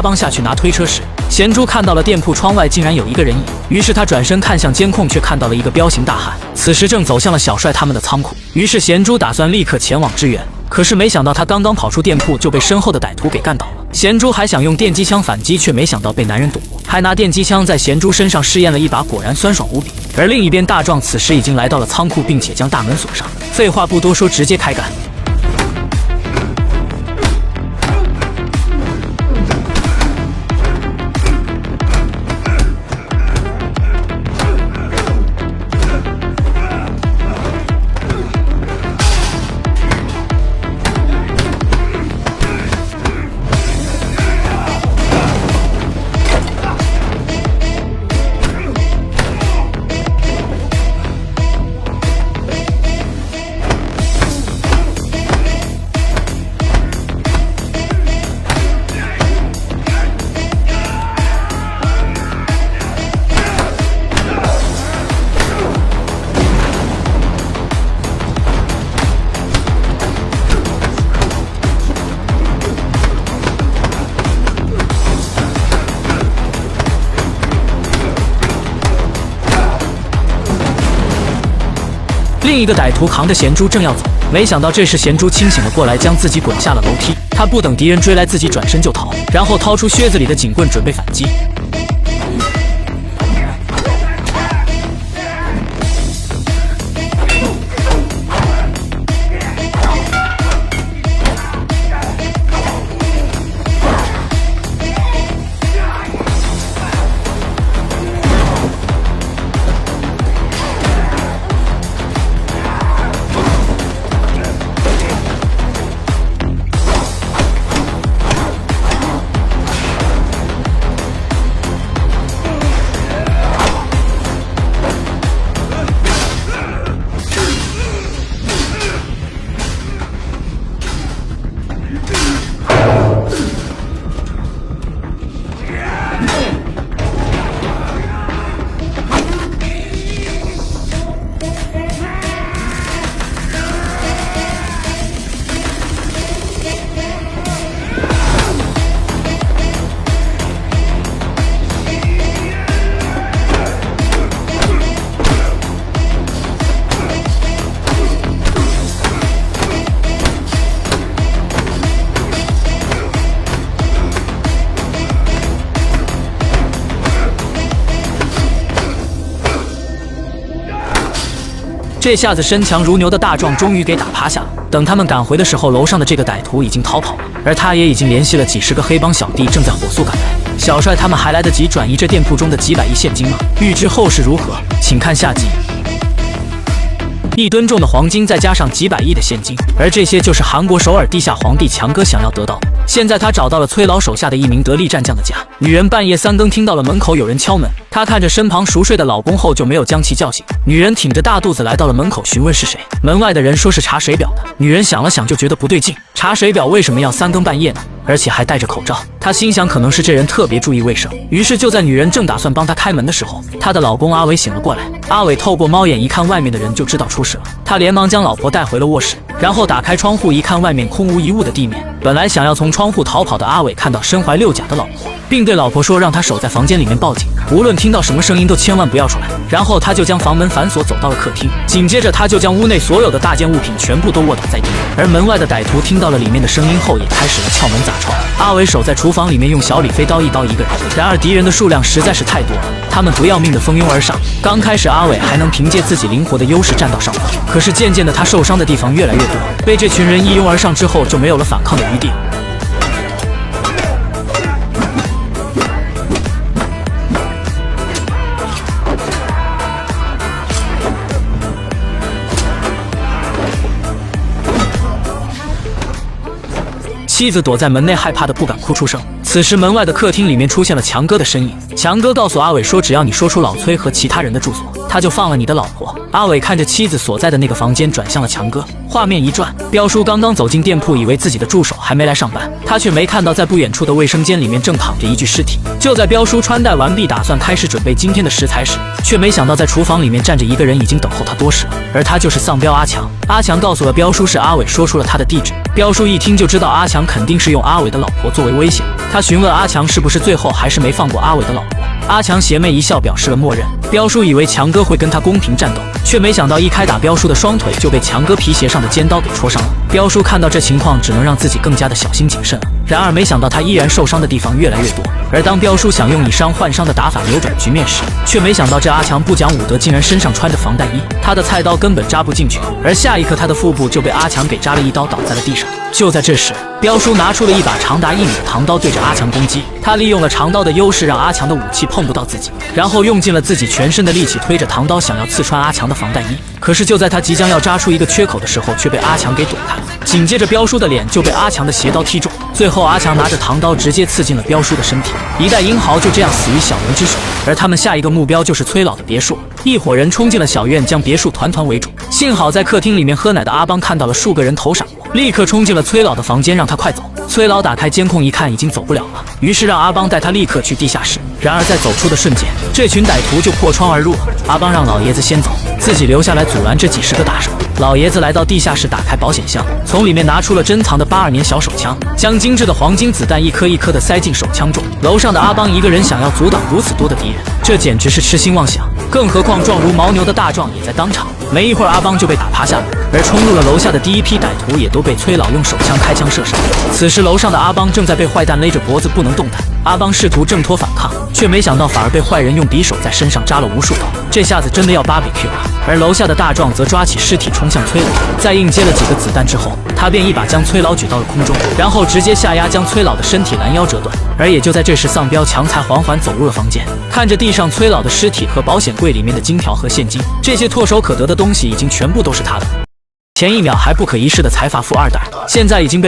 帮下去拿推车时，贤珠看到了店铺窗外竟然有一个人影，于是他转身看向监控，却看到了一个彪形大汉，此时正走向了小帅他们的仓库。于是贤珠打算立刻前往支援，可是没想到他刚刚跑出店铺就被身后的歹徒给干倒了。贤珠还想用电击枪反击，却没想到被男人躲过，还拿电击枪在贤珠身上试验了一把，果然酸爽无比。而另一边大壮此时已经来到了仓库，并且将大门锁上。废话不多说，直接开干。另一个歹徒扛着贤珠正要走，没想到这时贤珠清醒了过来，将自己滚下了楼梯。他不等敌人追来，自己转身就逃，然后掏出靴子里的警棍准备反击。这下子身强如牛的大壮终于给打趴下了。等他们赶回的时候，楼上的这个歹徒已经逃跑了，而他也已经联系了几十个黑帮小弟，正在火速赶来。小帅他们还来得及转移这店铺中的几百亿现金吗？欲知后事如何，请看下集。1吨重的黄金，再加上几百亿的现金，而这些就是韩国首尔地下皇帝强哥想要得到的。现在他找到了崔老手下的一名得力战将的家。女人半夜3更听到了门口有人敲门，她看着身旁熟睡的老公后就没有将其叫醒。女人挺着大肚子来到了门口询问是谁，门外的人说是查水表的。女人想了想就觉得不对劲，查水表为什么要3更半夜呢？而且还戴着口罩。她心想可能是这人特别注意卫生，于是就在女人正打算帮她开门的时候，她的老公阿伟醒了过来。阿伟透过猫眼一看外面的人就知道出事了，他连忙将老婆带回了卧室，然后打开窗户一看，外面空无一物的地面。本来想要从窗户逃跑的阿伟看到身怀6甲的老婆，并对老婆说让她守在房间里面报警，无论听到什么声音都千万不要出来。然后他就将房门反锁，走到了客厅，紧接着他就将屋内所有的大件物品全部都卧倒在地。而门外的歹徒听到了里面的声音后，也开始了撬门砸窗。阿伟守在厨房里面用小李飞刀一刀一个人，然而敌人的数量实在是太多了，他们不要命的蜂拥而上。刚开始阿伟还能凭借自己灵活的优势占到上风，可是渐渐的他受伤的地方越来越多，被这群人一拥而上之后就没有了反抗的余地。妻子躲在门内，害怕的不敢哭出声。此时门外的客厅里面出现了强哥的身影。强哥告诉阿伟说，只要你说出老崔和其他人的住所，他就放了你的老婆。阿伟看着妻子所在的那个房间，转向了强哥。画面一转，彪叔刚刚走进店铺，以为自己的助手还没来上班，他却没看到在不远处的卫生间里面正躺着一具尸体。就在彪叔穿戴完毕，打算开始准备今天的食材时，却没想到在厨房里面站着一个人，已经等候他多时了。而他就是丧彪阿强。阿强告诉了彪叔是阿伟说出了他的地址。彪叔一听就知道阿强肯定是用阿伟的老婆作为威胁，他询问阿强是不是最后还是没放过阿伟的老婆。阿强邪魅一笑，表示了默认。彪叔以为强哥会跟他公平战斗，却没想到一开打，彪叔的双腿就被强哥皮鞋上的尖刀给戳伤了。彪叔看到这情况，只能让自己更加的小心谨慎了。然而没想到他依然受伤的地方越来越多。而当彪叔想用以伤换伤的打法扭转局面时，却没想到这阿强不讲武德，竟然身上穿着防弹衣，他的菜刀根本扎不进去。而下一刻，他的腹部就被阿强给扎了一刀，倒在了地上。就在这时，彪叔拿出了一把长达1米的唐刀，对着阿强攻击。他利用了长刀的优势，让阿强的武器碰不到自己，然后用尽了自己全身的力气推着唐刀，想要刺穿阿强的防弹衣。可是就在他即将要扎出一个缺口的时候，却被阿强给躲开了。紧接着，彪叔的脸就被阿强的斜刀踢中。最后，阿强拿着唐刀直接刺进了彪叔的身体，一代英豪就这样死于小人之手。而他们下一个目标就是崔老的别墅，一伙人冲进了小院，将别墅团团围住。幸好在客厅里面喝奶的阿邦看到了数个人头闪过，立刻冲进了崔老的房间，让他快走。崔老打开监控一看，已经走不了了，于是让阿邦带他立刻去地下室。然而在走出的瞬间，这群歹徒就破窗而入了。阿邦让老爷子先走，自己留下来阻拦这几十个打手。老爷子来到地下室，打开保险箱，从里面拿出了珍藏的82年小手枪，将精致的黄金子弹一颗一颗的塞进手枪中。楼上的阿邦一个人想要阻挡如此多的敌人，这简直是痴心妄想。更何况壮如牦牛的大壮也在当场。没一会儿，阿邦就被打趴下了，而冲入了楼下的第一批歹徒也都被崔老用手枪开枪射杀。此时楼上的阿邦正在被坏蛋勒着脖子不能动弹，阿邦试图挣脱反抗，却没想到反而被坏人用匕首在身上扎了无数刀，这下子真的要BBQ了。而楼下的大壮则抓起尸体冲向崔老，在硬接了几个子弹之后，他便一把将崔老举到了空中，然后直接下压将崔老的身体拦腰折断。而也就在这时，丧彪强才缓缓走入了房间，看着地上崔老的尸体和保险柜里面的金条和现金，这些唾手可得的东西已经全部都是他的。前一秒还不可一世的财阀富二代，现在已经被